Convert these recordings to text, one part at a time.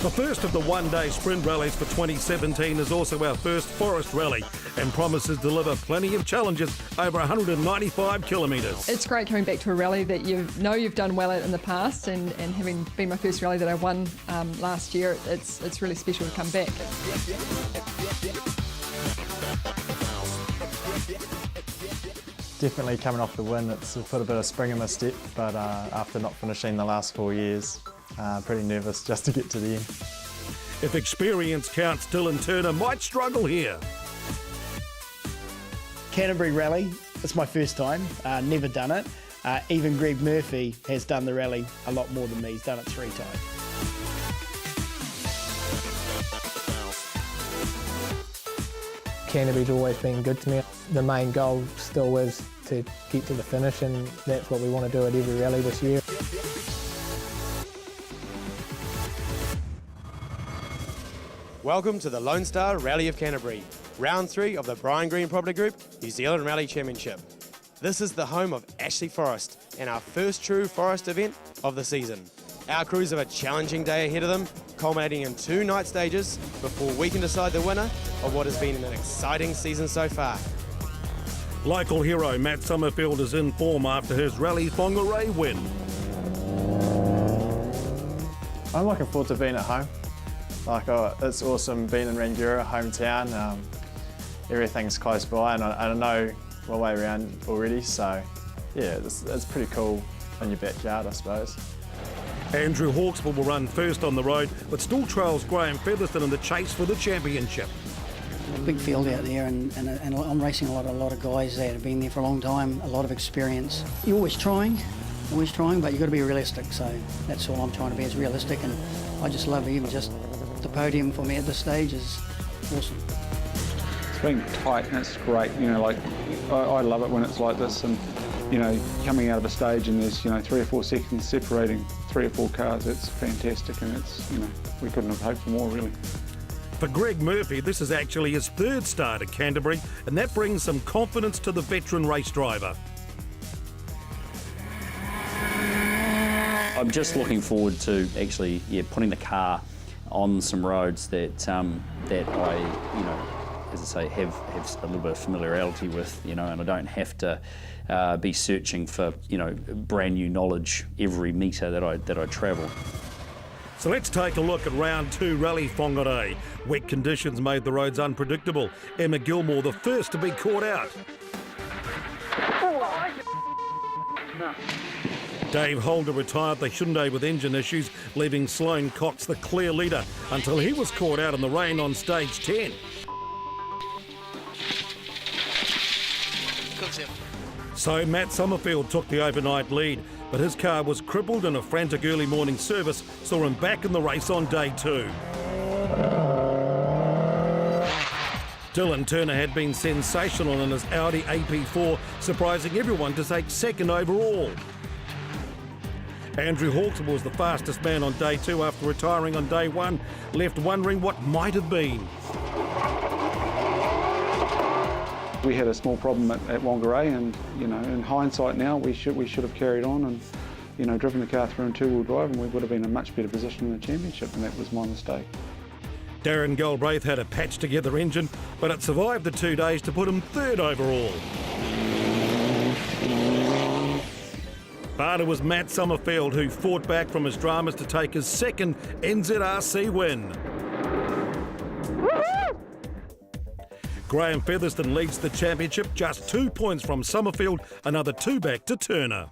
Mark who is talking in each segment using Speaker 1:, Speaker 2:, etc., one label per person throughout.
Speaker 1: The first of the one-day sprint rallies for 2017 is also our first forest rally and promises to deliver plenty of challenges over 195 kilometres.
Speaker 2: It's great coming back to a rally that you've done well at in the past, and having been my first rally that I won last year, it's really special to come back.
Speaker 3: Definitely coming off the win, it's put a bit of spring in my step, but after not finishing the last 4 years, pretty nervous just to get to the end.
Speaker 1: If experience counts, Dylan Turner might struggle here.
Speaker 4: Canterbury Rally, it's my first time, never done it. Even Greg Murphy has done the rally a lot more than me, he's done it 3 times.
Speaker 5: Canterbury's always been good to me. The main goal still is to get to the finish, and that's what we want to do at every rally this year.
Speaker 6: Welcome to the Lone Star Rally of Canterbury, round 3 of the Brian Green Property Group New Zealand Rally Championship. This is the home of Ashley Forest and our first true forest event of the season. Our crews have a challenging day ahead of them, culminating in 2 night stages before we can decide the winner of what has been an exciting season so far.
Speaker 1: Local hero Matt Summerfield is in form after his Rally Whangarei win.
Speaker 3: I'm looking forward to being at home. It's awesome being in Rangiora, hometown. Everything's close by, and I know my way around already, so yeah, it's pretty cool in your backyard, I suppose.
Speaker 1: Andrew Hawksville will run first on the road, but still trails Graham Featherston in the chase for the championship.
Speaker 7: A big field out there, and I'm racing a lot of guys that have been there for a long time, a lot of experience. You're always trying, but you've got to be realistic, so that's all I'm trying to be, is realistic, and I just love even just the podium for me at this stage is awesome.
Speaker 8: It's been tight and it's great, I love it when it's like this, and coming out of a stage and there's 3 or 4 seconds separating 3 or 4 cars, it's fantastic, and it's we couldn't have hoped for more really.
Speaker 1: For Greg Murphy, this is actually his 3rd start at Canterbury, and that brings some confidence to the veteran race driver.
Speaker 9: I'm just looking forward to actually putting the car on some roads that I, as I say, have a little bit of familiarity with, and I don't have to be searching for brand new knowledge every metre that I travel.
Speaker 1: So let's take a look at round 2 Rally Whangarei. Wet conditions made the roads unpredictable. Emma Gilmore, the first to be caught out. Dave Holder retired the Hyundai with engine issues, leaving Sloane Cox the clear leader until he was caught out in the rain on stage 10. So Matt Summerfield took the overnight lead, but his car was crippled and a frantic early morning service saw him back in the race on day 2. Dylan Turner had been sensational in his Audi AP4, surprising everyone to take 2nd overall. Andrew Hawksville was the fastest man on day 2 after retiring on day 1, left wondering what might have been.
Speaker 8: We had a small problem at Whangarei, and in hindsight now we should have carried on and driven the car through in 2-wheel drive, and we would have been in a much better position in the championship, and that was my mistake.
Speaker 1: Darren Galbraith had a patched together engine, but it survived the 2 days to put him 3rd overall. But it was Matt Summerfield who fought back from his dramas to take his 2nd NZRC win. Graham Featherston leads the championship, just 2 points from Summerfield, another 2 back to Turner.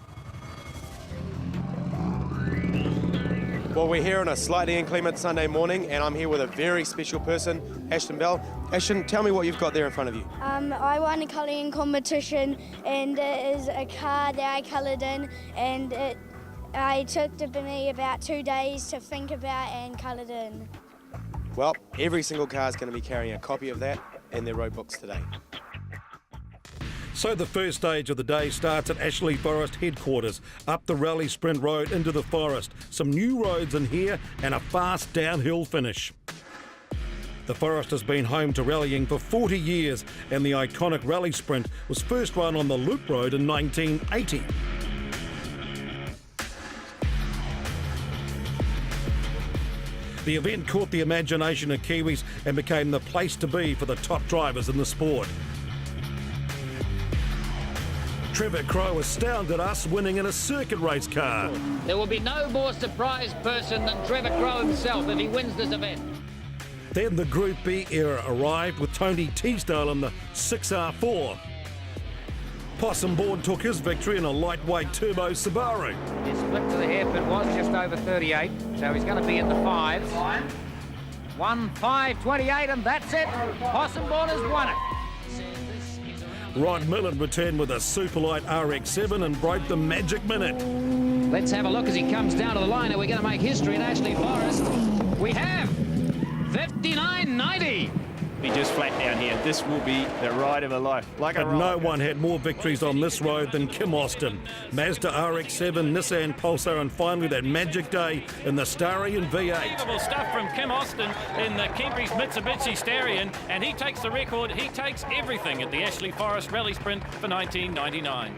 Speaker 6: Well, we're here on a slightly inclement Sunday morning, and I'm here with a very special person, Ashton Bell. Ashton, tell me what you've got there in front of you.
Speaker 10: I won a colouring competition, and it is a car that I coloured in, and it took me about 2 days to think about and coloured in.
Speaker 6: Well, every single car is going to be carrying a copy of that in their road books today.
Speaker 1: So the first stage of the day starts at Ashley Forest headquarters, up the Rally Sprint Road into the forest. Some new roads in here and a fast downhill finish. The forest has been home to rallying for 40 years, and the iconic Rally Sprint was first run on the Loop Road in 1980. The event caught the imagination of Kiwis and became the place to be for the top drivers in the sport. Trevor Crowe astounded us, winning in a circuit race car.
Speaker 11: There will be no more surprised person than Trevor Crowe himself if he wins this event.
Speaker 1: Then the Group B era arrived with Tony Teasdale in the 6R4. Possum-born took his victory in a lightweight turbo Subaru.
Speaker 11: His split to the hairpin was just over 38, so he's going to be in the 5s. 1:5:28, and that's it. Possum-born has won it.
Speaker 1: Rod Millen returned with a Superlight RX-7 and broke the magic minute.
Speaker 11: Let's have a look as he comes down to the line. Are we going to make history at Ashley Forest? We have 59.90.
Speaker 12: Be just flat down here. This will be the ride of a life.
Speaker 1: But no one had more victories on this road than Kim Austin. Mazda RX-7, Nissan Pulsar, and finally that magic day in the Starion V8.
Speaker 13: Unbelievable stuff from Kim Austin in the Canterbury's Mitsubishi Starion, and he takes the record. He takes everything at the Ashley Forest Rally Sprint for 1999.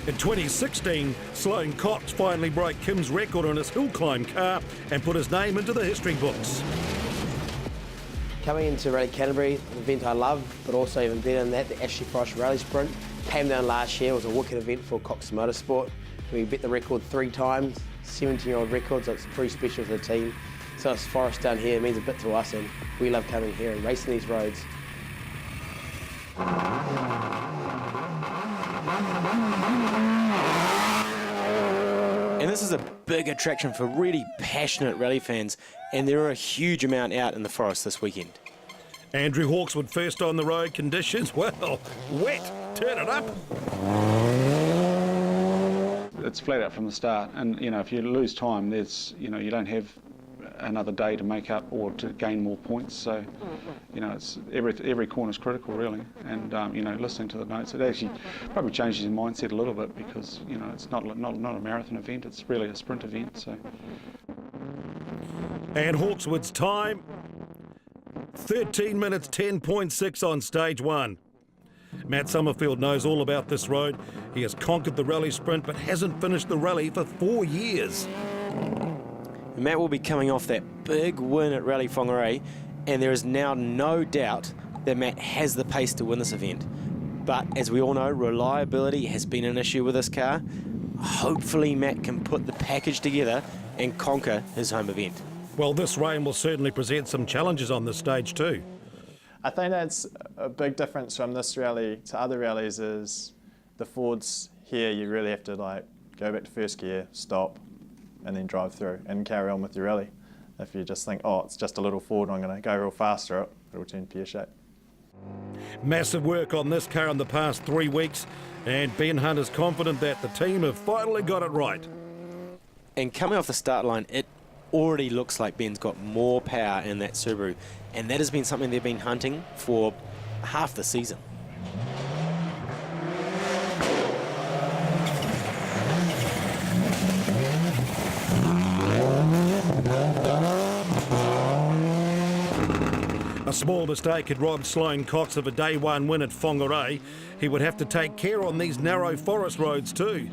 Speaker 1: In 2016, Sloane Cox finally broke Kim's record on his hill climb car and put his name into the history books.
Speaker 14: Coming into Rally Canterbury, an event I love, but also even better than that, the Ashley Forest Rally Sprint. Came down last year, it was a wicked event for Cox Motorsport. We beat the record 3 times, 17-year-old record, so it's pretty special for the team. So it's Forest down here, it means a bit to us, and we love coming here and racing these roads.
Speaker 6: And this is a big attraction for really passionate rally fans, and there are a huge amount out in the forest this weekend.
Speaker 1: Andrew Hawkswood first on the road, conditions, well, wet, turn it up.
Speaker 8: It's flat out from the start, and you know, if you lose time, there's, you know, you don't have another day to make up or to gain more points. So, you know, it's every corner is critical really, and you know, listening to the notes, it actually probably changes your mindset a little bit, because you know, it's not a marathon event, it's really a sprint event. So,
Speaker 1: and Hawkswood's time, 13 minutes 10.6 on stage 1. Matt Summerfield knows all about this road. He has conquered the rally sprint but hasn't finished the rally for 4 years.
Speaker 6: Matt will be coming off that big win at Rally Whangarei, and there is now no doubt that Matt has the pace to win this event. But as we all know, reliability has been an issue with this car. Hopefully Matt can put the package together and conquer his home event.
Speaker 1: Well, this rain will certainly present some challenges on this stage too.
Speaker 3: I think that's a big difference from this rally to other rallies is the Fords here, you really have to like go back to first gear, stop, and then drive through and carry on with your rally. If you just think, oh, it's just a little Ford, I'm going to go real fast through it, it'll turn pear-shaped.
Speaker 1: Massive work on this car in the past 3 weeks, and Ben Hunt is confident that the team have finally got it right.
Speaker 6: And coming off the start line, it already looks like Ben's got more power in that Subaru, and that has been something they've been hunting for half the season.
Speaker 1: A small mistake had robbed Sloane Cox of a day 1 win at Whangarei. He would have to take care on these narrow forest roads too.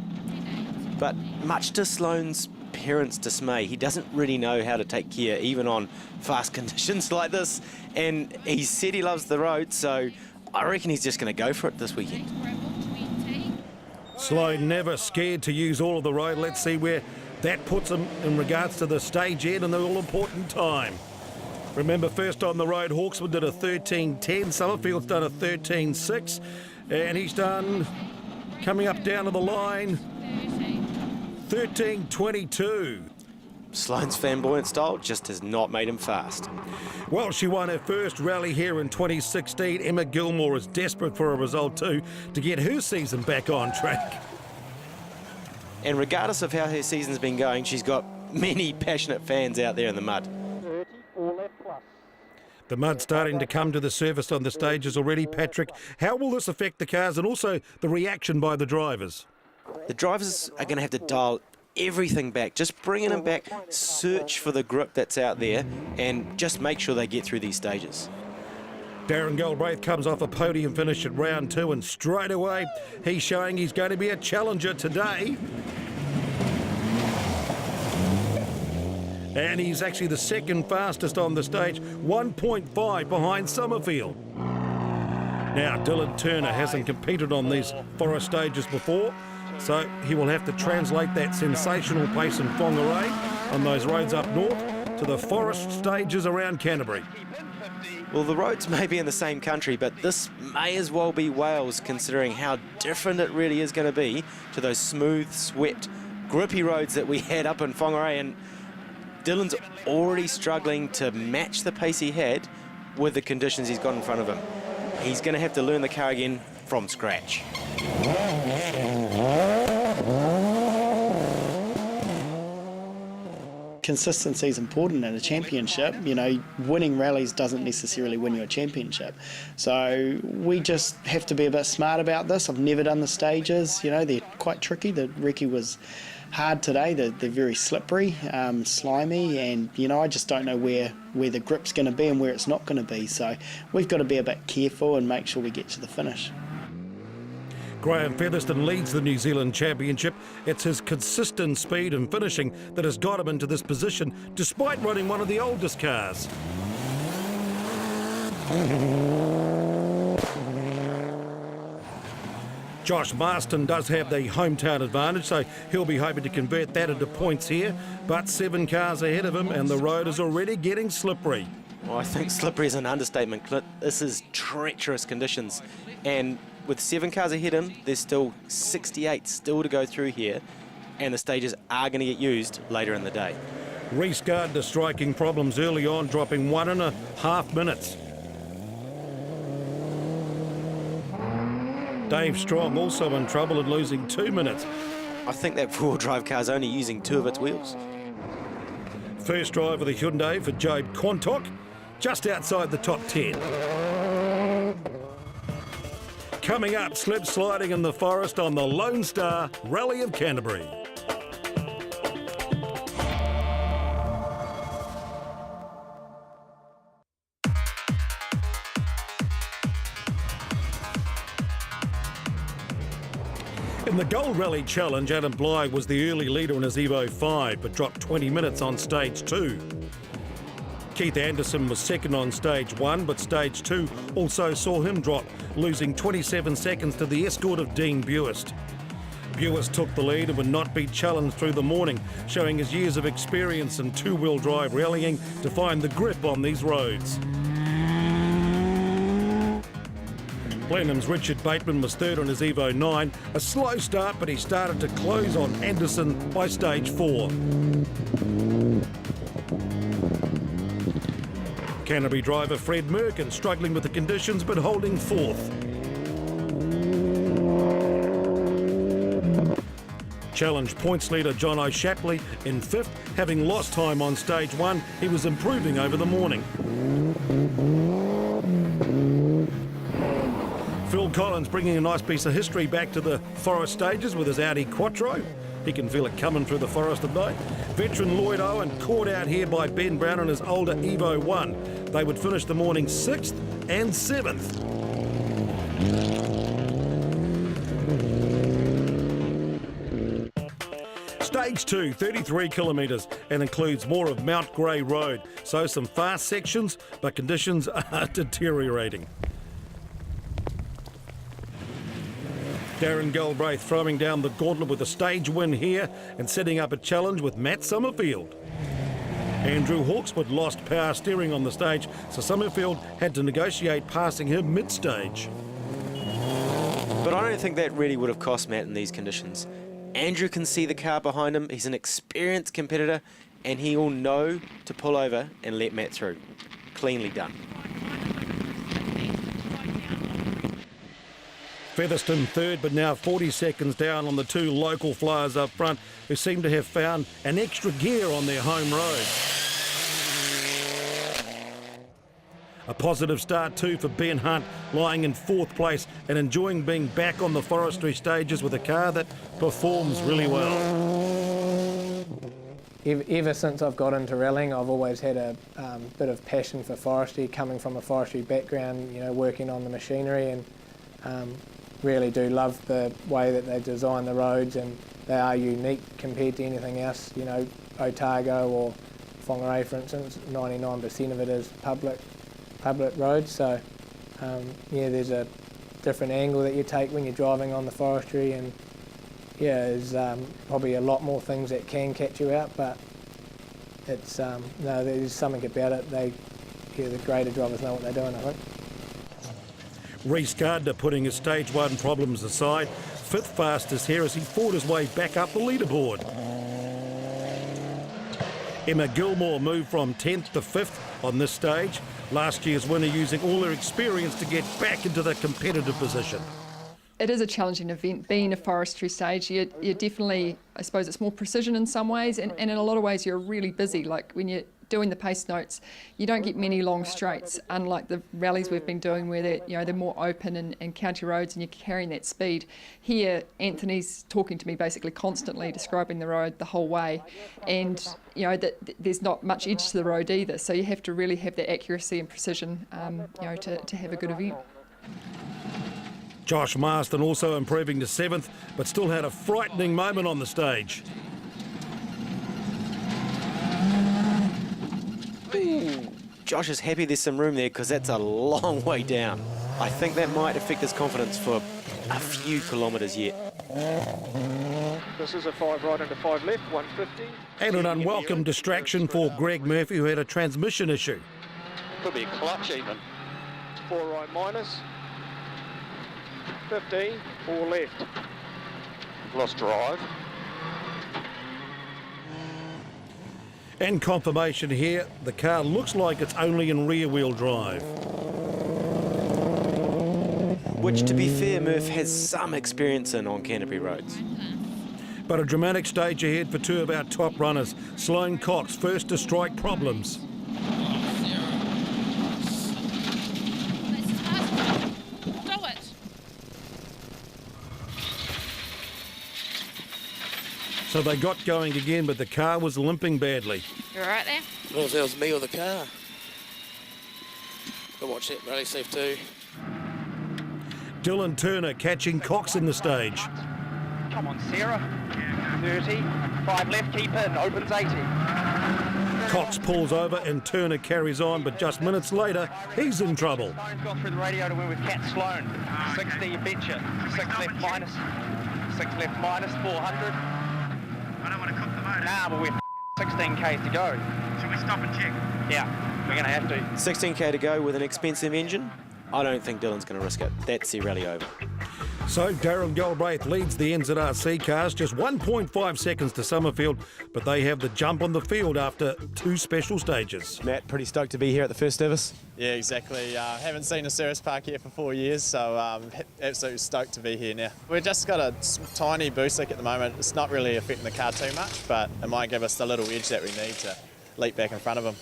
Speaker 6: But much to Sloane's parents' dismay, he doesn't really know how to take care even on fast conditions like this, and he said he loves the road, so I reckon he's just going to go for it this weekend.
Speaker 1: Sloane never scared to use all of the road. Let's see where that puts him in regards to the stage end and the all-important time. Remember, first on the road, Hawkswood did a 13.10, Summerfield's done a 13.6, and he's done, coming up down to the line, 13.22.
Speaker 6: Sloane's flamboyant style just has not made him fast.
Speaker 1: Well, she won her first rally here in 2016. Emma Gilmore is desperate for a result too to get her season back on track.
Speaker 6: And regardless of how her season's been going, she's got many passionate fans out there in the mud.
Speaker 1: The mud starting to come to the surface on the stages already. Patrick, how will this affect the cars and also the reaction by the drivers?
Speaker 6: The drivers are going to have to dial everything back, just bringing them back, search for the grip that's out there and just make sure they get through these stages.
Speaker 1: Darren Galbraith comes off a podium finish at round 2 and straight away he's showing he's going to be a challenger today. And he's actually the second fastest on the stage, 1.5 behind Summerfield. Now, Dylan Turner hasn't competed on these forest stages before, so he will have to translate that sensational pace in Whangarei on those roads up north to the forest stages around Canterbury.
Speaker 6: Well, the roads may be in the same country, but this may as well be Wales, considering how different it really is going to be to those smooth, swept, grippy roads that we had up in Whangarei. And Dylan's already struggling to match the pace he had with the conditions he's got in front of him. He's going to have to learn the car again from scratch.
Speaker 4: Consistency is important in a championship. You know, winning rallies doesn't necessarily win you a championship. So we just have to be a bit smart about this. I've never done the stages. You know, they're quite tricky. The recce was hard today. They're very slippery, slimy, and, you know, I just don't know where the grip's going to be and where it's not going to be. So we've got to be a bit careful and make sure we get to the finish.
Speaker 1: Graham Featherston leads the New Zealand Championship. It's his consistent speed and finishing that has got him into this position, despite running one of the oldest cars. Josh Marston does have the hometown advantage, so he'll be hoping to convert that into points here. But 7 cars ahead of him, and the road is already getting slippery.
Speaker 6: Well, I think slippery is an understatement, Clint. This is treacherous conditions. And with 7 cars ahead of him, there's still 68 still to go through here, and the stages are going to get used later in the day.
Speaker 1: Reece Gardner striking problems early on, dropping 1.5 minutes. Dave Strong also in trouble and losing 2 minutes.
Speaker 6: I think that 4-wheel-drive car is only using 2 of its wheels.
Speaker 1: First drive of the Hyundai for Jobe Quantock, just outside the top 10. Coming up, slip sliding in the forest on the Lone Star Rally of Canterbury. In the Gold Rally Challenge, Adam Bly was the early leader in his Evo 5, but dropped 20 minutes on stage 2. Keith Anderson was second on stage 1, but stage 2 also saw him drop, losing 27 seconds to the escort of Dean Buist. Buist took the lead and would not be challenged through the morning, showing his years of experience in 2-wheel drive rallying to find the grip on these roads. Blenheim's Richard Bateman was third on his Evo 9, a slow start, but he started to close on Anderson by stage 4. Canterbury driver Fred Merkin struggling with the conditions but holding 4th. Challenge points leader John O'Shapley in 5th. Having lost time on stage 1, he was improving over the morning. Phil Collins bringing a nice piece of history back to the forest stages with his Audi Quattro. He can feel it coming through the forest at night. Veteran Lloyd Owen caught out here by Ben Brown in his older Evo 1. They would finish the morning 6th and 7th. Stage 2, 33 kilometres, and includes more of Mount Grey Road. So some fast sections, but conditions are deteriorating. Darren Galbraith throwing down the gauntlet with a stage win here and setting up a challenge with Matt Summerfield. Andrew Hawkswood lost power steering on the stage, so Summerfield had to negotiate passing him mid-stage.
Speaker 6: But I don't think that really would have cost Matt in these conditions. Andrew can see the car behind him, he's an experienced competitor, and he will know to pull over and let Matt through. Cleanly done.
Speaker 1: Featherston third, but now 40 seconds down on the 2 local flyers up front who seem to have found an extra gear on their home road. A positive start too for Ben Hunt, lying in 4th place and enjoying being back on the forestry stages with a car that performs really well.
Speaker 5: Ever since I've got into rallying, I've always had a bit of passion for forestry, coming from a forestry background, you know, working on the machinery, and really do love the way that they design the roads, and they are unique compared to anything else, you know, Otago or Whangarei, for instance, 99% of it is public roads. So yeah, there's a different angle that you take when you're driving on the forestry, and yeah, there's probably a lot more things that can catch you out, but it's no, there's something about it. The greater drivers know what they're doing, I think.
Speaker 1: Reece Gardner putting his stage 1 problems aside, 5th fastest here as he fought his way back up the leaderboard. Emma Gilmore moved from 10th to 5th on this stage. Last year's winner using all her experience to get back into the competitive position.
Speaker 2: It is a challenging event, being a forestry stage. You're definitely, I suppose it's more precision in some ways, and in a lot of ways you're really busy. Like when you're doing the pace notes, you don't get many long straights, unlike the rallies we've been doing where they're more open and county roads and you're carrying that speed. Here, Anthony's talking to me basically constantly, describing the road the whole way, and there's not much edge to the road either, so you have to really have that accuracy and precision to have a good event.
Speaker 1: Josh Marston also improving to 7th, but still had a frightening moment on the stage.
Speaker 6: Josh is happy there's some room there because that's a long way down. I think that might affect his confidence for a few kilometres yet.
Speaker 15: This is a 5 right into 5 left, 150.
Speaker 1: And an unwelcome distraction for Greg Murphy, who had a transmission issue.
Speaker 15: Could be a clutch even. 4 right minus. 15, 4 left. Lost drive.
Speaker 1: And confirmation here, the car looks like it's only in rear-wheel drive.
Speaker 6: Which, to be fair, Murph has some experience in on Canterbury roads.
Speaker 1: But a dramatic stage ahead for 2 of our top runners. Sloane Cox first to strike problems. So they got going again, but the car was limping badly.
Speaker 16: You're right there?
Speaker 17: Well, if that was me or the car. Go watch that rally safe too.
Speaker 1: Dylan Turner catching Cox in the stage.
Speaker 15: Come on, Sarah. 30, 5 left, keep in, opens 80.
Speaker 1: Cox pulls over and Turner carries on, but just minutes later, he's in trouble.
Speaker 15: Sloane's gone through the radio to win with Cat Sloane. 60, you betcha. 6 left minus. 6 left minus, 400. I don't want to cook the motor. Nah, but we're 16 k's to go. Should we stop and check? Yeah, we're going to have to.
Speaker 6: 16k to go with an expensive engine. I don't think Dylan's going to risk it. That's the rally over.
Speaker 1: So Darren Galbraith leads the NZRC cars, just 1.5 seconds to Summerfield, but they have the jump on the field after 2 special stages.
Speaker 6: Matt, pretty stoked to be here at the first service.
Speaker 3: Yeah, exactly. Haven't seen a service park here for 4 years, so absolutely stoked to be here now. We've just got a tiny boost leak at the moment. It's not really affecting the car too much, but it might give us the little edge that we need to leap back in front of them.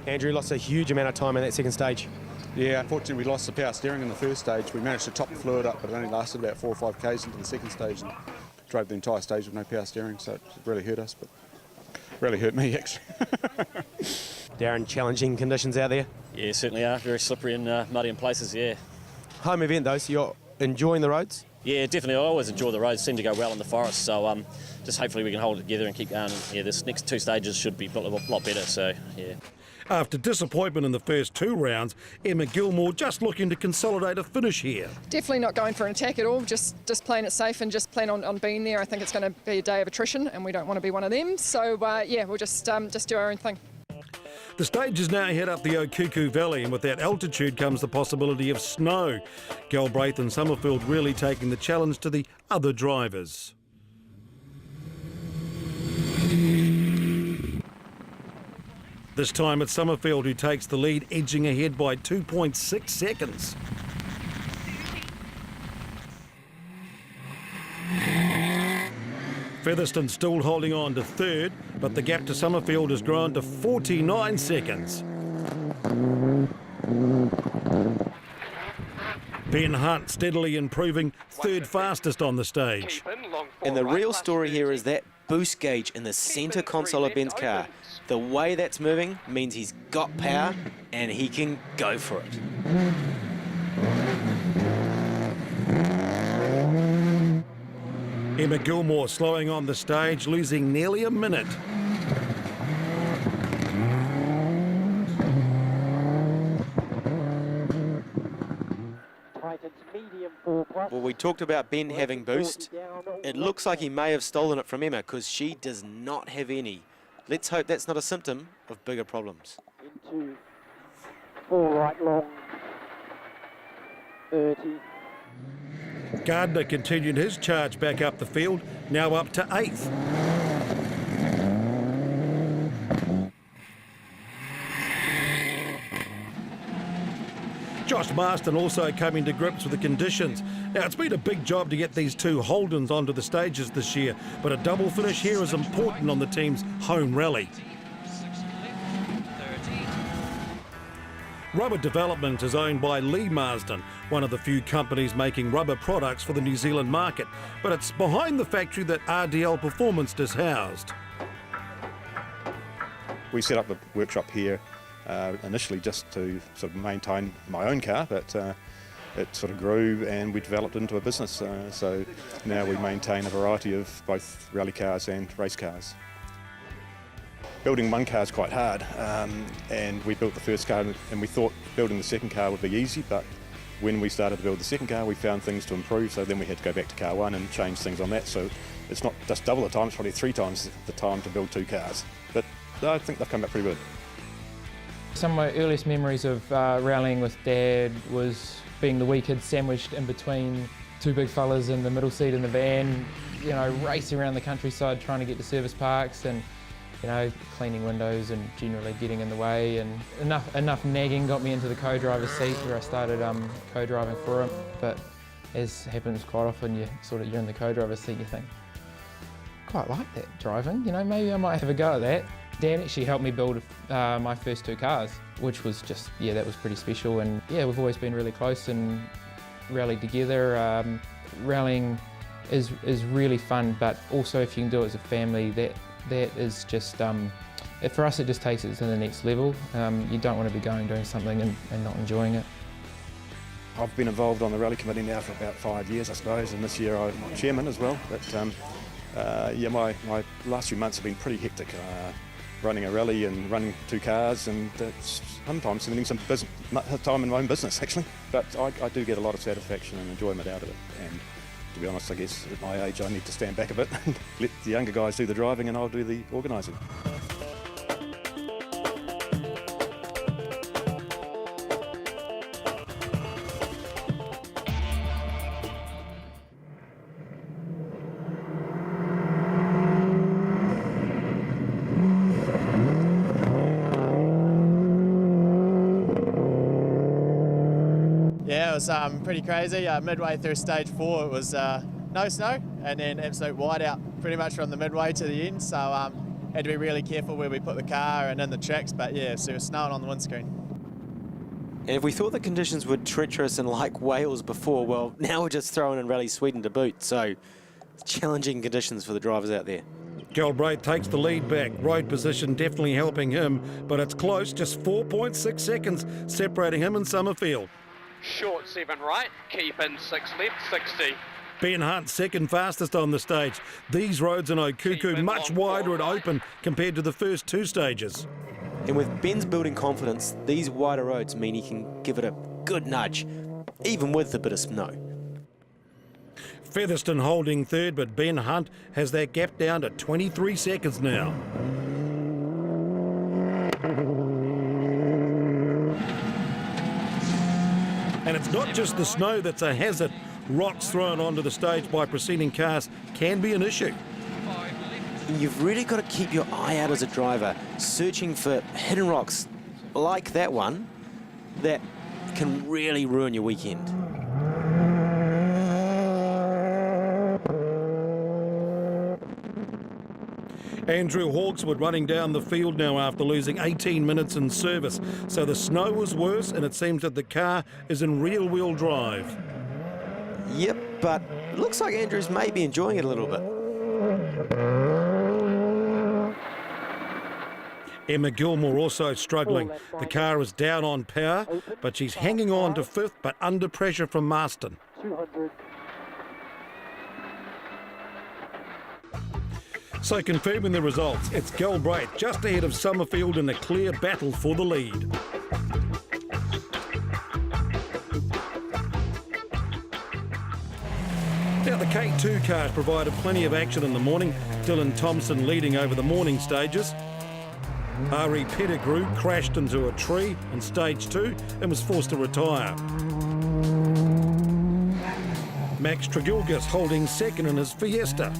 Speaker 6: Andrew lost a huge amount of time in that second stage.
Speaker 8: Yeah, unfortunately we lost the power steering in the first stage. We managed to top the fluid up, but it only lasted about 4 or 5 k's into the second stage and drove the entire stage with no power steering, so it really hurt us, but really hurt me actually.
Speaker 6: Darren, challenging conditions out there?
Speaker 18: Yeah, certainly are. Very slippery and muddy in places, yeah.
Speaker 6: Home event though, so you're enjoying the roads?
Speaker 18: Yeah, definitely. I always enjoy the roads. Seem to go well in the forest, so just hopefully we can hold it together and keep going. Yeah, this next 2 stages should be a lot better, so yeah.
Speaker 1: After disappointment in the first 2 rounds, Emma Gilmore just looking to consolidate a finish here.
Speaker 2: Definitely not going for an attack at all, just playing it safe and just plan on being there. I think it's going to be a day of attrition and we don't want to be one of them. So yeah, we'll just do our own thing.
Speaker 1: The stages now head up the Okuku Valley, and with that altitude comes the possibility of snow. Galbraith and Summerfield really taking the challenge to the other drivers. This time it's Summerfield who takes the lead, edging ahead by 2.6 seconds. Featherstone still holding on to 3rd, but the gap to Summerfield has grown to 49 seconds. Ben Hunt steadily improving, 3rd fastest on the stage.
Speaker 6: And the real story here is that boost gauge in the centre console of Ben's car. The way that's moving means he's got power and he can go for it.
Speaker 1: Emma Gilmore slowing on the stage, losing nearly a minute.
Speaker 6: Well, we talked about Ben having boost. It looks like he may have stolen it from Emma because she does not have any. Let's hope that's not a symptom of bigger problems.
Speaker 16: Into 4 right long, 30.
Speaker 1: Gardner continued his charge back up the field, now up to 8th. Josh Marston also coming to grips with the conditions. Now, it's been a big job to get these two Holdens onto the stages this year, but a double finish here is important on the team's home rally. Rubber Development is owned by Lee Marsden, one of the few companies making rubber products for the New Zealand market, but it's behind the factory that RDL Performance is housed.
Speaker 19: We set up a workshop here initially just to sort of maintain my own car, but it sort of grew and we developed into a business. So now we maintain a variety of both rally cars and race cars. Building one car is quite hard, and we built the first car and we thought building the second car would be easy, but when we started to build the second car we found things to improve, so then we had to go back to car one and change things on that. So it's not just double the time, it's probably 3 times the time to build 2 cars. But I think they've come back pretty good.
Speaker 5: Some of my earliest memories of rallying with Dad was being the wee kid sandwiched in between 2 big fellas in the middle seat in the van, you know, racing around the countryside trying to get to service parks and, you know, cleaning windows and generally getting in the way, and enough nagging got me into the co-driver's seat where I started co-driving for him. But as happens quite often, you're in the co-driver's seat, you think, quite like that driving, you know, maybe I might have a go at that. Dan actually helped me build my first 2 cars, which was just, yeah, that was pretty special. And yeah, we've always been really close and rallied together. Rallying is really fun, but also if you can do it as a family, that is just, for us it just takes it to the next level. You don't want to be doing something and not enjoying it.
Speaker 19: I've been involved on the rally committee now for about 5 years, I suppose, and this year I'm chairman as well. But yeah, my last few months have been pretty hectic. Running a rally and running 2 cars, and sometimes spending some time in my own business actually. But I do get a lot of satisfaction and enjoyment out of it. And to be honest, I guess at my age I need to stand back a bit and let the younger guys do the driving and I'll do the organising.
Speaker 3: Yeah, it was pretty crazy. Midway through stage 4 it was no snow and then absolute whiteout pretty much from the midway to the end, so had to be really careful where we put the car and in the tracks, but yeah, so it was snowing on the windscreen.
Speaker 6: And if we thought the conditions were treacherous and like Wales before, well, now we're just throwing in Rally Sweden to boot, so challenging conditions for the drivers out there.
Speaker 1: Galbraith takes the lead back. Road position definitely helping him, but it's close, just 4.6 seconds separating him and Summerfield.
Speaker 15: Short 7 right, keep in 6 left, 60.
Speaker 1: Ben Hunt second fastest on the stage. These roads in Okuku much wider and open compared to the first 2 stages.
Speaker 6: And with Ben's building confidence, these wider roads mean he can give it a good nudge, even with a bit of snow.
Speaker 1: Featherston holding third, but Ben Hunt has that gap down to 23 seconds now. And it's not just the snow that's a hazard. Rocks thrown onto the stage by preceding cars can be an issue.
Speaker 6: You've really got to keep your eye out as a driver, searching for hidden rocks like that one that can really ruin your weekend.
Speaker 1: Andrew Hawkswood running down the field now after losing 18 minutes in service. So the snow was worse and it seems that the car is in rear-wheel drive.
Speaker 6: Yep, but it looks like Andrew's maybe enjoying it a little bit.
Speaker 1: Emma Gilmore also struggling. The car is down on power, but she's hanging on to 5th, but under pressure from Marston.
Speaker 16: 200.
Speaker 1: So confirming the results, it's Galbraith just ahead of Summerfield in a clear battle for the lead. K2 cars provided plenty of action in the morning, Dylan Thompson leading over the morning stages. Ari Pettigrew crashed into a tree in stage 2 and was forced to retire. Max Tragilgis holding second in his Fiesta.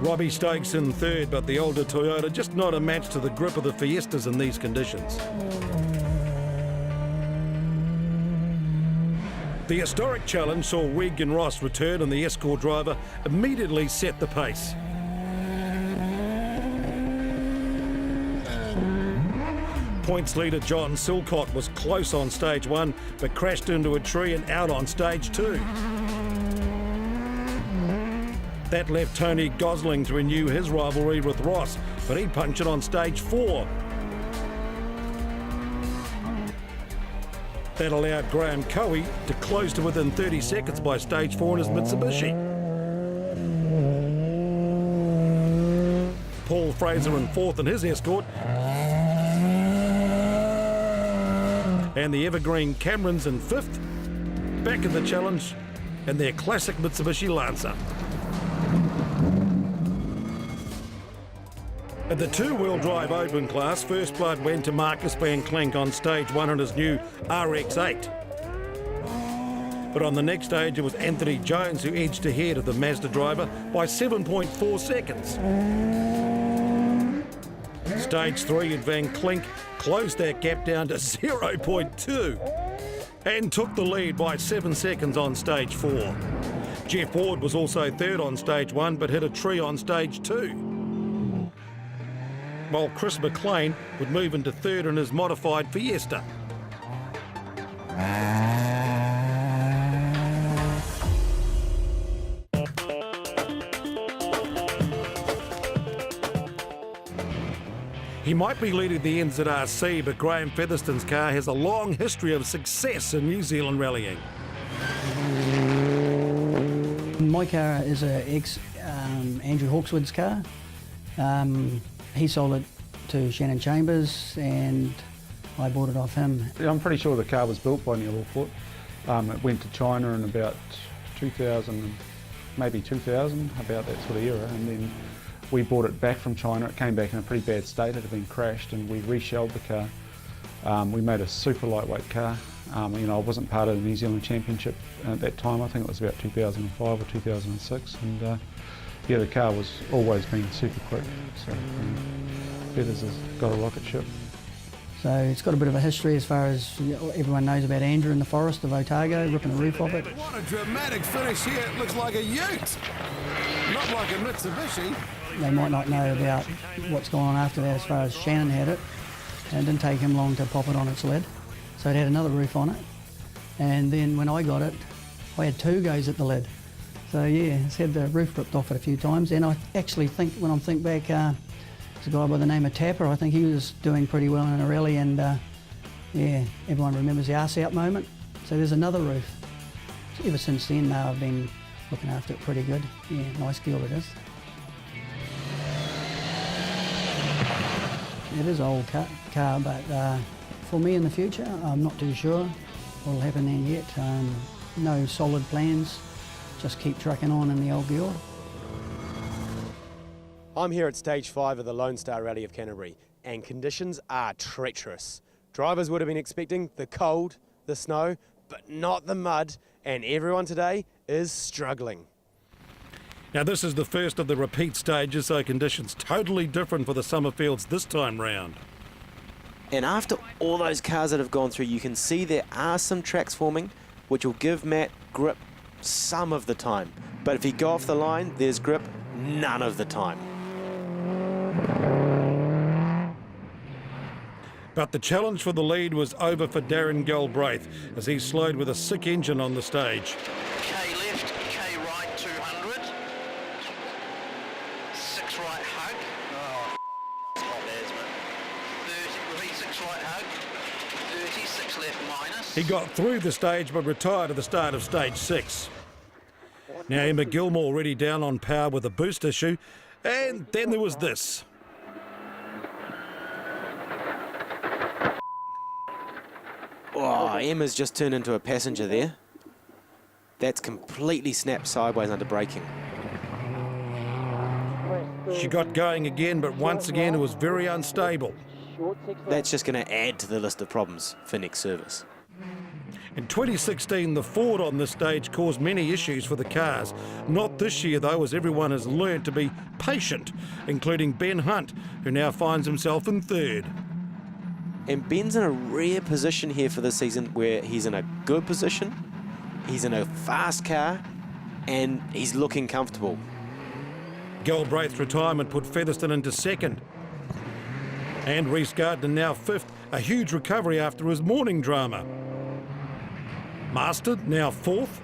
Speaker 1: Robbie Stokes in third, but the older Toyota just not a match to the grip of the Fiestas in these conditions. The historic challenge saw Regan Ross return, and the Escort driver immediately set the pace. Points leader John Silcott was close on stage 1, but crashed into a tree and out on stage 2. That left Tony Gosling to renew his rivalry with Ross, but he punctured on stage 4. That allowed Graham Cowie to close to within 30 seconds by stage 4 in his Mitsubishi. Paul Fraser in 4th in his Escort. And the Evergreen Camerons in 5th. Back in the challenge, and their classic Mitsubishi Lancer. At the two-wheel drive open class, first blood went to Marcus Van Klink on stage 1 in his new RX-8. But on the next stage, it was Anthony Jones who edged ahead of the Mazda driver by 7.4 seconds. Stage 3 at Van Klink closed that gap down to 0.2 and took the lead by 7 seconds on stage 4. Jeff Ward was also third on stage 1 but hit a tree on stage 2. While Chris McLean would move into third in his modified Fiesta. He might be leading the NZRC, but Graham Featherstone's car has a long history of success in New Zealand rallying.
Speaker 7: My car is an Andrew Hawkswood's car. He sold it to Shannon Chambers and I bought it off him.
Speaker 8: I'm pretty sure the car was built by Neil Orfoot. It went to China in about 2000, maybe 2000, about that sort of era, and then we bought it back from China. It came back in a pretty bad state. It had been crashed, and we reshelled the car. We made a super lightweight car. I wasn't part of the New Zealand Championship at that time. I think it was about 2005 or 2006, and yeah, the car was always been super quick. So Feathers has got a rocket ship.
Speaker 7: So it's got a bit of a history as far as everyone knows about Andrew in the forest of Otago, ripping the roof off it.
Speaker 20: What a dramatic finish here. It looks like a ute, not like a Mitsubishi.
Speaker 7: They might not know about what's going on after that as far as Shannon had it. And it didn't take him long to pop it on its lid. So it had another roof on it. And then when I got it, I had 2 goes at the lid. So yeah, it's had the roof ripped off it a few times. And I actually think, when I think back, there's a guy by the name of Tapper. I think he was doing pretty well in a rally, and yeah, everyone remembers the arse out moment. So there's another roof. So ever since then, I've been looking after it pretty good. Yeah, nice deal it is. It is an old car, but for me in the future, I'm not too sure what'll happen then yet. No solid plans, just keep trucking on in the old Gill.
Speaker 6: I'm here at stage 5 of the Lone Star Rally of Canterbury, and conditions are treacherous. Drivers would have been expecting the cold, the snow, but not the mud, and everyone today is struggling.
Speaker 1: Now this is the first of the repeat stages, so conditions totally different for the Summerfields this time round.
Speaker 21: And after all those cars that have gone through, you can see there are some tracks forming, which will give Matt grip some of the time. But if you go off the line, there's grip none of the time.
Speaker 1: But the challenge for the lead was over for Darren Galbraith as he slowed with a sick engine on the stage.
Speaker 15: K left, K right, 200. 6 right hug. Oh, hot as man. 30, repeat 6 right hug. 36 left minus.
Speaker 1: He got through the stage but retired at the start of stage 6. Now Emma Gilmore already down on power with a boost issue, and then there was this.
Speaker 21: Oh, Emma's just turned into a passenger there. That's completely snapped sideways under braking.
Speaker 1: She got going again, but once again it was very unstable.
Speaker 21: That's just going to add to the list of problems for next service.
Speaker 1: In 2016, the Ford on this stage caused many issues for the cars. Not this year, though, as everyone has learned to be patient, including Ben Hunt, who now finds himself in third.
Speaker 21: And Ben's in a rare position here for this season where he's in a good position, he's in a fast car, and he's looking comfortable.
Speaker 1: Galbraith's retirement put Featherston into second. And Rhys Gardner now fifth, a huge recovery after his morning drama. Master now fourth.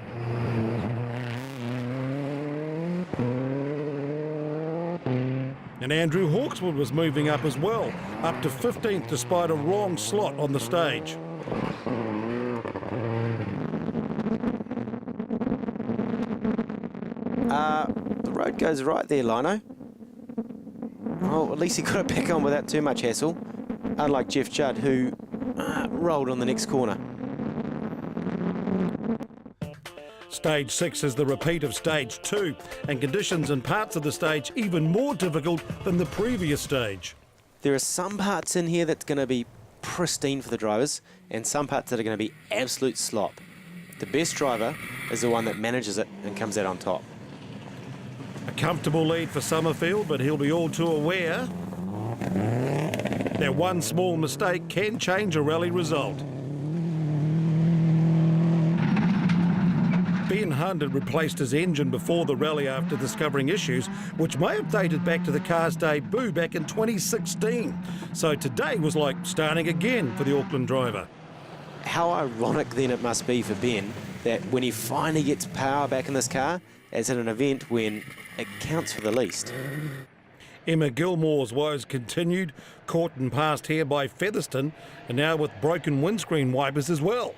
Speaker 1: And Andrew Hawkswood was moving up as well, up to 15th despite a wrong slot on the stage.
Speaker 21: The road goes right there, Lino. Oh, at least he got it back on without too much hassle, unlike Jeff Judd, who rolled on the next corner.
Speaker 1: Stage 6 is the repeat of Stage 2, and conditions in parts of the stage even more difficult than the previous stage.
Speaker 21: There are some parts in here that's going to be pristine for the drivers, and some parts that are going to be absolute slop. The best driver is the one that manages it and comes out on top.
Speaker 1: A comfortable lead for Summerfield, but he'll be all too aware that one small mistake can change a rally result. Ben Hunt had replaced his engine before the rally after discovering issues, which may have dated back to the car's debut back in 2016. So today was like starting again for the Auckland driver.
Speaker 21: How ironic then it must be for Ben that when he finally gets power back in this car, it's at an event when it counts for the least.
Speaker 1: Emma Gilmore's woes continued, caught and passed here by Featherston, and now with broken windscreen wipers as well.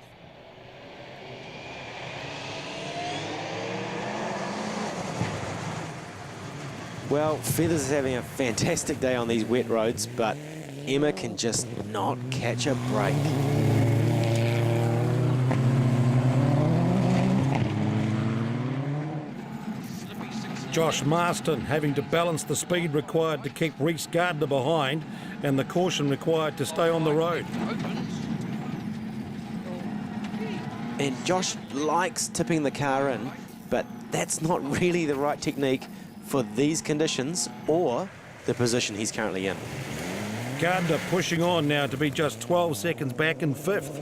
Speaker 21: Well, Feathers is having a fantastic day on these wet roads, but Emma can just not catch a break.
Speaker 1: Josh Marston having to balance the speed required to keep Rhys Gardner behind and the caution required to stay on the road.
Speaker 21: And Josh likes tipping the car in, but that's not really the right technique for these conditions or the position he's currently in.
Speaker 1: Gardner pushing on now to be just 12 seconds back in fifth.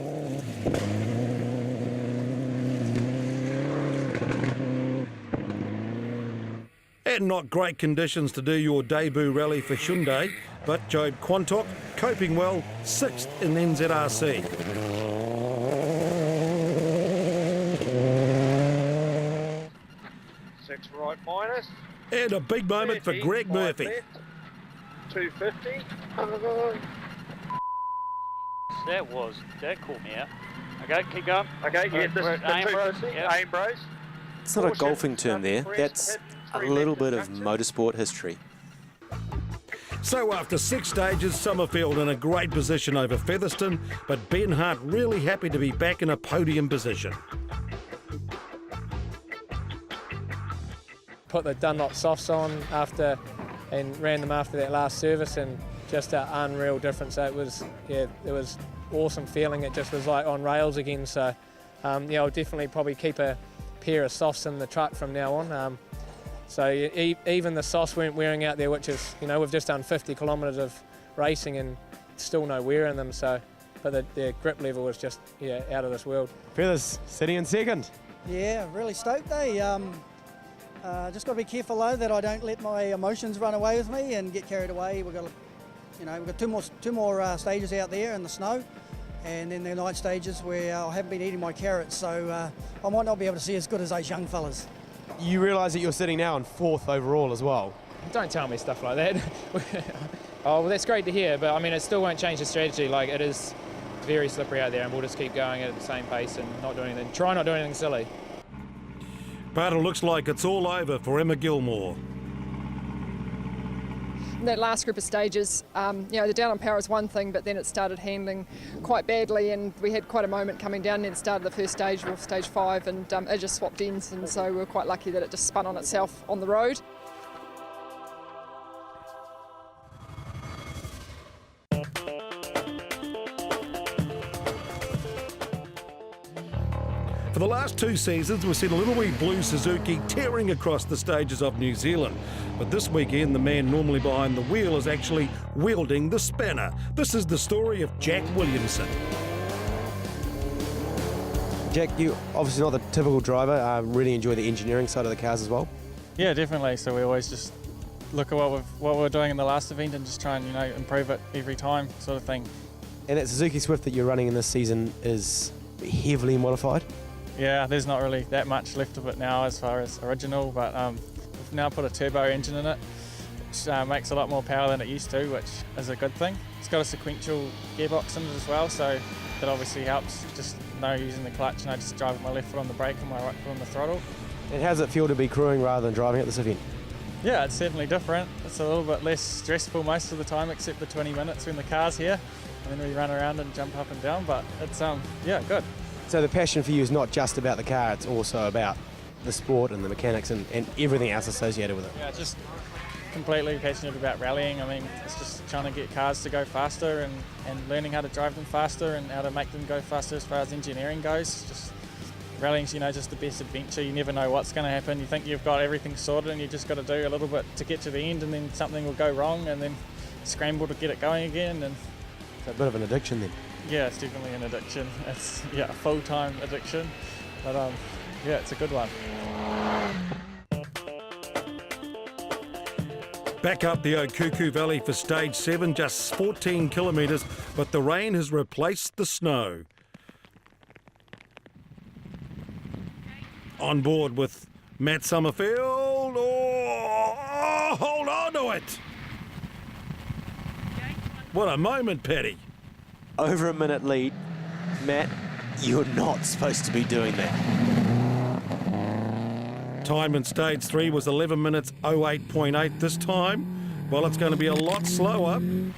Speaker 1: And not great conditions to do your debut rally for Hyundai, but Job Quantock coping well, sixth in NZRC.
Speaker 9: Six right minus.
Speaker 1: And a big moment for Greg Murphy.
Speaker 9: 250.
Speaker 15: That caught me out. Okay, keep going.
Speaker 9: Okay, yeah, this is
Speaker 15: aim, bros.
Speaker 9: Aim, bros.
Speaker 21: It's not a golfing term there, that's a little bit of motorsport history.
Speaker 1: So after 6 stages, Summerfield in a great position over Featherston, but Ben Hunt really happy to be back in a podium position.
Speaker 5: Put the Dunlop softs on and ran them after that last service, and just an unreal difference. It was awesome feeling. It just was like on rails again. So I'll definitely probably keep a pair of softs in the truck from now on. So even the softs weren't wearing out there, which is, we've just done 50 kilometres of racing and still no wear in them. So, but the grip level was just out of this world.
Speaker 6: Feathers sitting in second.
Speaker 7: Yeah, really stoked, eh? Just got to be careful though that I don't let my emotions run away with me and get carried away. We've got two more stages out there in the snow, and then the night stages where I haven't been eating my carrots, so I might not be able to see as good as those young fellas.
Speaker 6: You realise that you're sitting now in fourth overall as well.
Speaker 22: Don't tell me stuff like that. Oh, well, that's great to hear, but I mean, it still won't change the strategy. Like, it is very slippery out there, and we'll just keep going at the same pace and not doing anything. Try not doing anything silly.
Speaker 1: But it looks like it's all over for Emma Gilmore.
Speaker 2: that last group of stages, the down on power is one thing, but then it started handling quite badly, and we had quite a moment coming down near the start of the first stage, or stage 5, and it just swapped ends, and so we were quite lucky that it just spun on itself on the road.
Speaker 1: For the last 2 seasons, we've seen a little wee blue Suzuki tearing across the stages of New Zealand. But this weekend, the man normally behind the wheel is actually wielding the spanner. This is the story of Jack Williamson.
Speaker 6: Jack, you obviously not the typical driver. Really enjoy the engineering side of the cars as well.
Speaker 22: Yeah, definitely. So we always just look at what we were doing in the last event and just try and improve it every time, sort of thing.
Speaker 6: And that Suzuki Swift that you're running in this season is heavily modified.
Speaker 22: Yeah, there's not really that much left of it now as far as original, but we've now put a turbo engine in it, which makes a lot more power than it used to, which is a good thing. It's got a sequential gearbox in it as well, so that obviously helps. Just using the clutch, and I just drive with my left foot on the brake and my right foot on the throttle.
Speaker 6: And how does it feel to be crewing rather than driving at this event?
Speaker 22: Yeah, it's certainly different. It's a little bit less stressful most of the time, except the 20 minutes when the car's here, and then we run around and jump up and down, but it's good.
Speaker 6: So the passion for you is not just about the car, it's also about the sport and the mechanics and everything else associated with it.
Speaker 22: Yeah, just completely passionate about rallying. I mean, it's just trying to get cars to go faster and learning how to drive them faster and how to make them go faster as far as engineering goes. Just rallying's, just the best adventure. You never know what's going to happen. You think you've got everything sorted and you just got to do a little bit to get to the end, and then something will go wrong and then scramble to get it going again. And
Speaker 6: so a bit of an addiction then.
Speaker 22: Yeah, it's definitely an addiction. It's a full-time addiction, but it's a good one.
Speaker 1: Back up the Okuku Valley for stage 7, just 14 kilometres, but the rain has replaced the snow. On board with Matt Summerfield. Oh, hold on to it! What a moment, Paddy.
Speaker 21: Over a minute lead. Matt, you're not supposed to be doing that.
Speaker 1: Time in stage 3 was 11 minutes 08.8 this time. Well, it's going to be a lot slower. We'll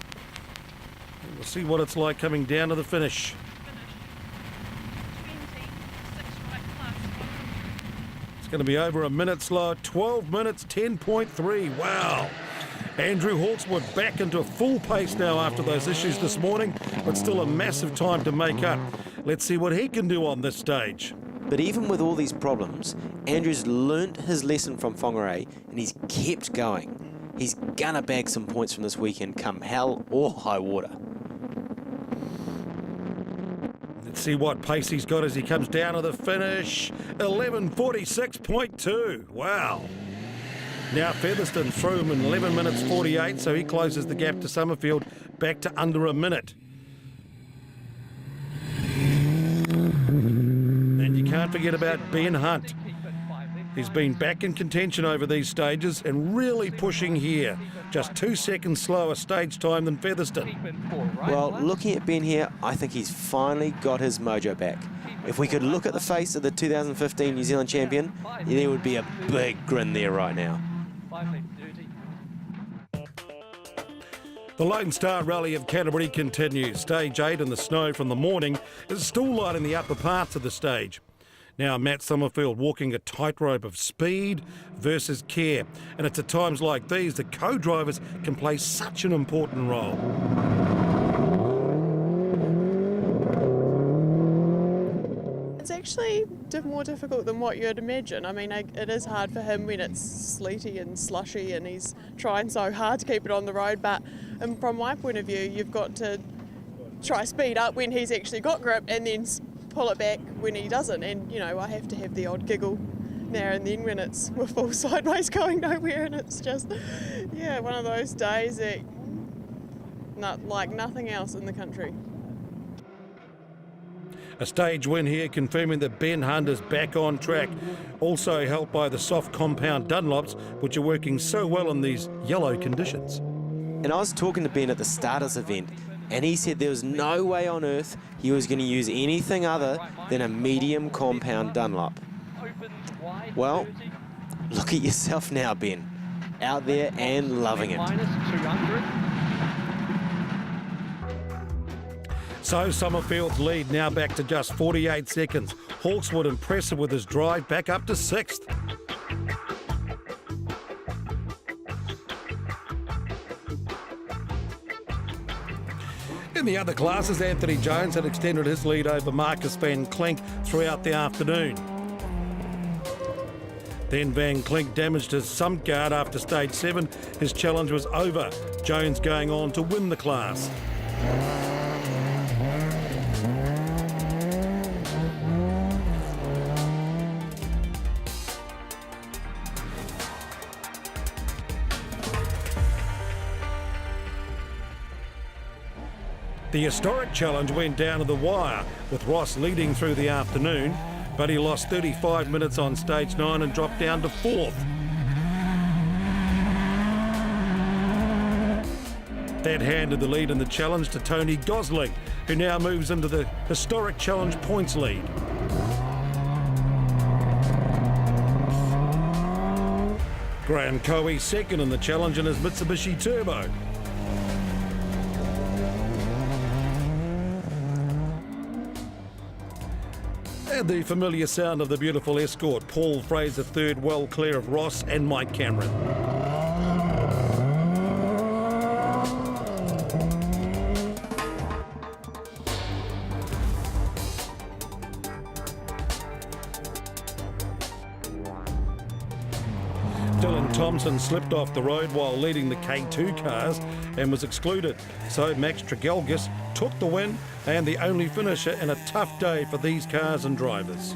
Speaker 1: see what it's like coming down to the finish. It's going to be over a minute slower, 12 minutes 10.3. Wow. Andrew Hawkswood back into full pace now after those issues this morning, but still a massive time to make up. Let's see what he can do on this stage.
Speaker 21: But even with all these problems, Andrew's learnt his lesson from Whangarei and he's kept going. He's gonna bag some points from this weekend come hell or high water.
Speaker 1: Let's see what pace he's got as he comes down to the finish. 11:46.2. Wow. Now Featherstone through him in 11 minutes 48, so he closes the gap to Summerfield back to under a minute. And you can't forget about Ben Hunt. He's been back in contention over these stages and really pushing here. Just 2 seconds slower stage time than Featherstone.
Speaker 21: Well, looking at Ben here, I think he's finally got his mojo back. If we could look at the face of the 2015 New Zealand champion, there would be a big grin there right now.
Speaker 1: The Lone Star Rally of Canterbury continues. Stage 8 in the snow from the morning is still lighting the upper parts of the stage. Now Matt Summerfield walking a tightrope of speed versus care. And it's at times like these that co-drivers can play such an important role.
Speaker 10: It's actually more difficult than what you'd imagine. I mean, it is hard for him when it's sleety and slushy and he's trying so hard to keep it on the road, but from my point of view, you've got to try speed up when he's actually got grip and then pull it back when he doesn't. And, I have to have the odd giggle now and then when we're full sideways going nowhere, and it's just, one of those days that, like nothing else in the country.
Speaker 1: A stage win here confirming that Ben Hunt is back on track. Also helped by the soft compound Dunlops, which are working so well in these yellow conditions.
Speaker 21: And I was talking to Ben at the start of this event, and he said there was no way on earth he was going to use anything other than a medium compound Dunlop. Well, look at yourself now, Ben. out there and loving it.
Speaker 15: Minus 200.
Speaker 1: So Summerfield's lead now back to just 48 seconds. Hawkswood impressive with his drive back up to 6th. In the other classes, Anthony Jones had extended his lead over Marcus Van Klink throughout the afternoon. Then Van Klink damaged his sump guard after stage 7. His challenge was over. Jones going on to win the class. The historic challenge went down to the wire, with Ross leading through the afternoon, but he lost 35 minutes on stage 9 and dropped down to 4th. That handed the lead in the challenge to Tony Gosling, who now moves into the historic challenge points lead. Graham Coe second in the challenge in his Mitsubishi Turbo. And the familiar sound of the beautiful Escort. Paul Fraser third, well clear of Ross and Mike Cameron. Dylan Thompson slipped off the road while leading the K2 cars and was excluded. So Max Tregelgis took the win and the only finisher in a tough day for these cars and drivers.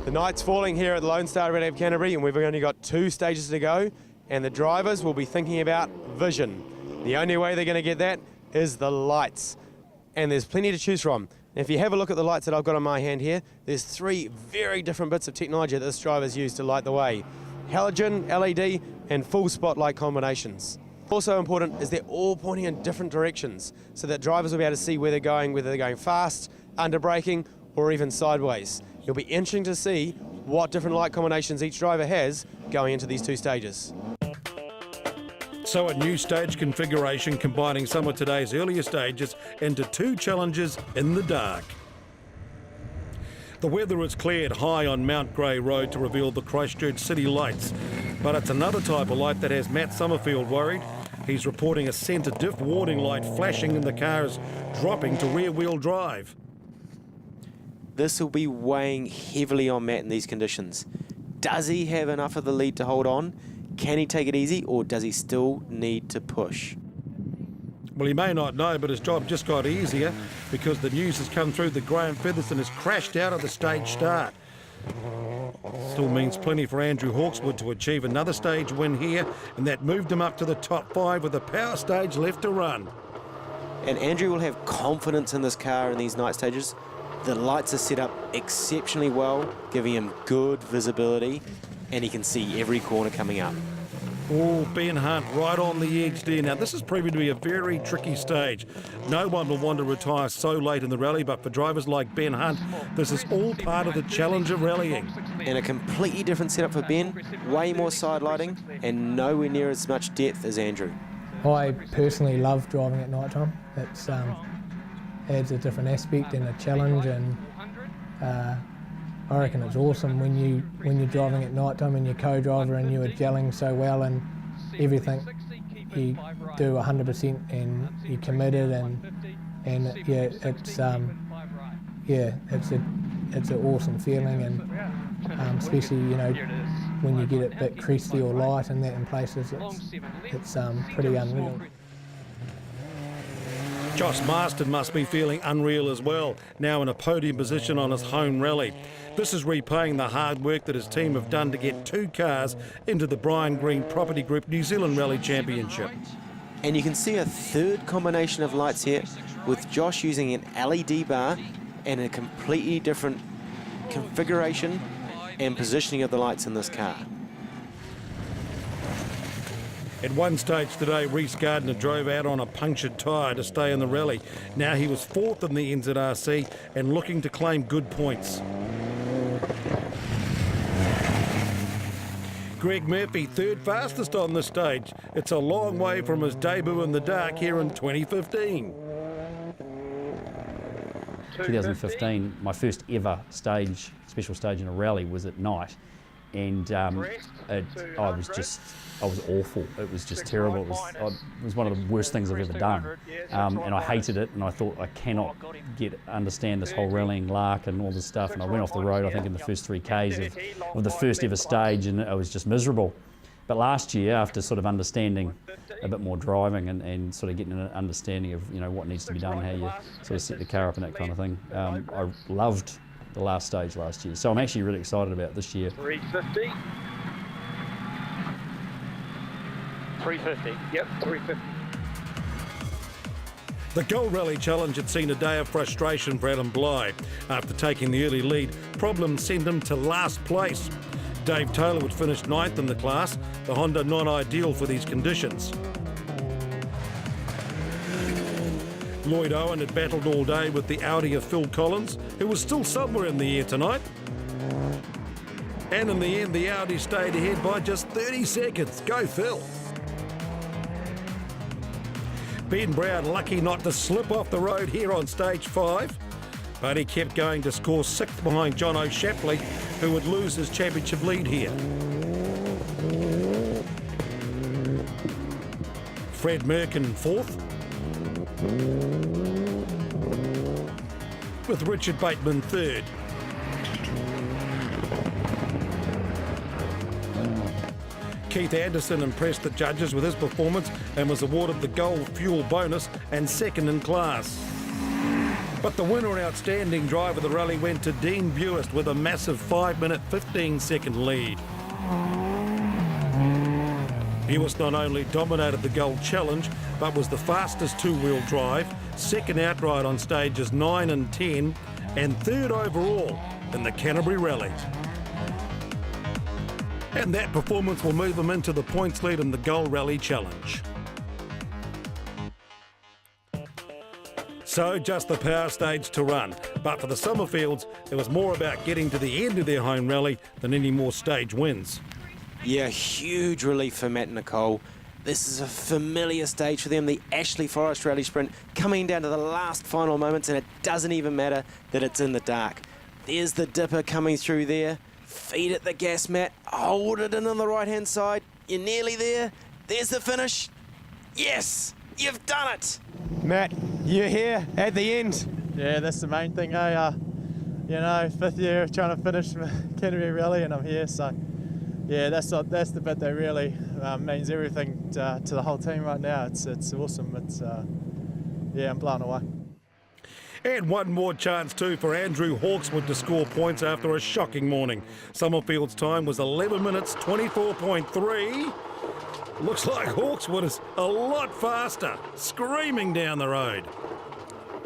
Speaker 6: The night's falling here at the Lone Star Rally of Canterbury, and we've only got 2 stages to go, and the drivers will be thinking about vision. The only way they're going to get that is the lights, and there's plenty to choose from. If you have a look at the lights that I've got on my hand here, there's 3 very different bits of technology that this driver's used to light the way. Halogen, LED, and full spotlight combinations. Also important is they're all pointing in different directions, so that drivers will be able to see where they're going, whether they're going fast, under braking, or even sideways. It'll be interesting to see what different light combinations each driver has going into these 2 stages.
Speaker 1: So a new stage configuration combining some of today's earlier stages into 2 challenges in the dark. The weather has cleared high on Mount Grey Road to reveal the Christchurch city lights, but it's another type of light that has Matt Summerfield worried. He's reporting a centre diff warning light flashing in the cars, dropping to rear-wheel drive.
Speaker 21: This will be weighing heavily on Matt in these conditions. Does he have enough of the lead to hold on? Can he take it easy, or does he still need to push?
Speaker 1: Well, he may not know, but his job just got easier because the news has come through that Graham Featherstone has crashed out of the stage start. Still means plenty for Andrew Hawkswood to achieve another stage win here, and that moved him up to the top 5 with a power stage left to run.
Speaker 21: And Andrew will have confidence in this car in these night stages. The lights are set up exceptionally well, giving him good visibility, and he can see every corner coming up.
Speaker 1: Oh, Ben Hunt right on the edge there. Now, this is proving to be a very tricky stage. No one will want to retire so late in the rally, but for drivers like Ben Hunt, this is all part of the challenge of rallying.
Speaker 21: And a completely different setup for Ben, way more side lighting, and nowhere near as much depth as Andrew.
Speaker 5: I personally love driving at night time. It's adds a different aspect and a challenge, and I reckon it's awesome when you're driving at night time and your co-driver and you are gelling so well and everything. You do 100% and you're committed, and yeah, it's it's an awesome feeling, and especially when you get it a bit creasy or light and that in places, it's pretty unreal.
Speaker 1: Josh Marston must be feeling unreal as well, now in a podium position on his home rally. This is repaying the hard work that his team have done to get 2 cars into the Brian Green Property Group New Zealand Rally Championship.
Speaker 21: And you can see a third combination of lights here, with Josh using an LED bar and a completely different configuration and positioning of the lights in this car.
Speaker 1: At one stage today, Rhys Gardner drove out on a punctured tyre to stay in the rally. Now he was 4th in the NZRC and looking to claim good points. Greg Murphy, 3rd fastest on the stage. It's a long way from his debut in the dark here in 2015.
Speaker 11: 2015, my first ever special stage in a rally was at night, and I was awful. It was just terrible. It was one of the worst things I've ever done, and I hated it. And I thought, I cannot understand this whole rallying lark and all this stuff. And I went off the road, I think, in the first 3 Ks of the first ever stage, and I was just miserable. But last year, after sort of understanding a bit more driving and sort of getting an understanding of what needs to be done, how you sort of set the car up and that kind of thing, I loved the last stage last year. So I'm actually really excited about this year.
Speaker 9: 350. 350. Yep, 350.
Speaker 1: The Gold Rally Challenge had seen a day of frustration for Adam Bly. After taking the early lead, problems sent him to last place. Dave Taylor would finish 9th in the class, the Honda not ideal for these conditions. Lloyd Owen had battled all day with the Audi of Phil Collins, who was still somewhere in the air tonight. And in the end, the Audi stayed ahead by just 30 seconds. Go Phil! Ben Brown lucky not to slip off the road here on stage 5, but he kept going to score 6th behind John O'Shapley, who would lose his championship lead here. Fred Merkin 4th, with Richard Bateman 3rd. Keith Anderson impressed the judges with his performance and was awarded the Gold Fuel bonus and 2nd in class. But the winner and outstanding driver of the rally went to Dean Buist with a massive 5-minute 15-second lead. Buist not only dominated the Gold Challenge, but was the fastest two-wheel drive, 2nd outright on stages 9 and 10, and 3rd overall in the Canterbury Rally. And that performance will move him into the points lead in the Gold Rally Challenge. So just the power stage to run. But for the Summerfields, it was more about getting to the end of their home rally than any more stage wins.
Speaker 21: Yeah, huge relief for Matt and Nicole. This is a familiar stage for them, the Ashley Forest Rally Sprint, coming down to the last final moments, and it doesn't even matter that it's in the dark. There's the dipper coming through there. Feed it the gas, Matt. Hold it in on the right-hand side. You're nearly there. There's the finish. Yes, you've done it.
Speaker 6: Matt, you're here at the end.
Speaker 22: Yeah, that's the main thing, eh? 5th year trying to finish Canterbury Rally, and I'm here, so yeah, that's the bit that really means everything to the whole team right now. It's awesome. I'm blown away.
Speaker 1: And one more chance too for Andrew Hawkeswood to score points after a shocking morning. Summerfield's time was 11 minutes 24.3. Looks like Hawkeswood is a lot faster, screaming down the road.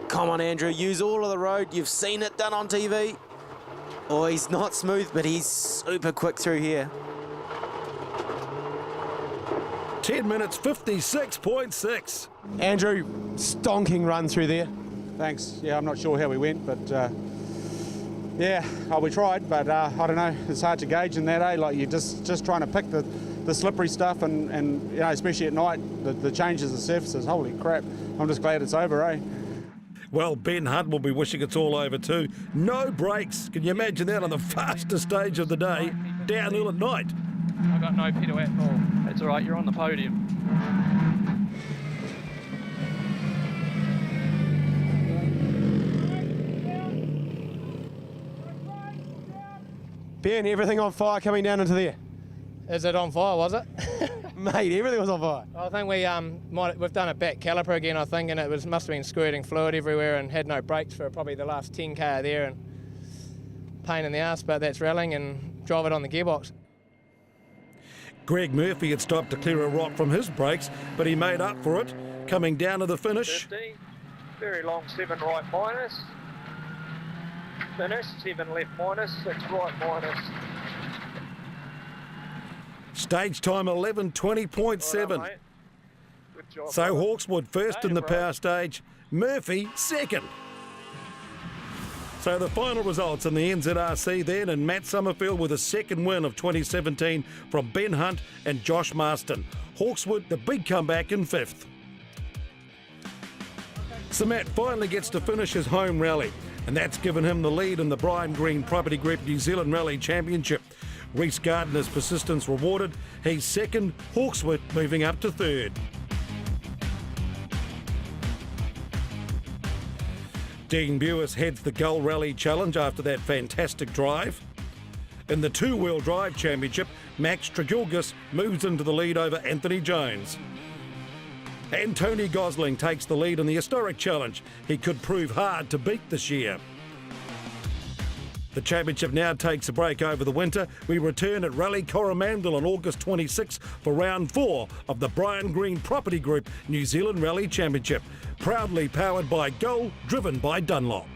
Speaker 21: Come on, Andrew, use all of the road. You've seen it done on TV. Oh, he's not smooth, but he's super quick through here.
Speaker 1: 10 minutes 56.6.
Speaker 6: Andrew, stonking run through there.
Speaker 12: Thanks. Yeah, I'm not sure how we went, but we tried, but I don't know. It's hard to gauge in that, eh? Like you're just trying to pick the slippery stuff, and especially at night, the changes of surfaces. Holy crap! I'm just glad it's over, eh?
Speaker 1: Well, Ben Hunt will be wishing it's all over too. No brakes. Can you imagine that on the fastest stage of the day, downhill at night?
Speaker 23: I got no pirouette at all. It's all right. You're on the podium.
Speaker 6: Ben, everything on fire coming down into there.
Speaker 5: Is it on fire, was it?
Speaker 6: Mate, everything was on fire.
Speaker 5: I think we've done a back caliper again, I think, and it must have been squirting fluid everywhere and had no brakes for probably the last 10k there, and pain in the ass, but that's rallying and drive it on the gearbox.
Speaker 1: Greg Murphy had stopped to clear a rock from his brakes, but he made up for it, coming down to the finish.
Speaker 9: 50, very long 7 right minus. Finish, 7 left minus, 6 right minus.
Speaker 1: Stage time 11:20.7. So Hawkswood first in the power stage, Murphy second. So the final results in the NZRC then, and Matt Summerfield with a second win of 2017 from Ben Hunt and Josh Marston. Hawkswood, the big comeback in fifth. So Matt finally gets to finish his home rally, and that's given him the lead in the Brian Green Property Group New Zealand Rally Championship. Reece Gardner's persistence rewarded. He's second, Hawkswood moving up to third. Dean Bewis heads the Gull Rally Challenge after that fantastic drive. In the two-wheel drive championship, Max Tragilgis moves into the lead over Anthony Jones. And Tony Gosling takes the lead in the historic challenge. He could prove hard to beat this year. The championship now takes a break over the winter. We return at Rally Coromandel on August 26 for round 4 of the Brian Green Property Group New Zealand Rally Championship. Proudly powered by Gull, driven by Dunlop.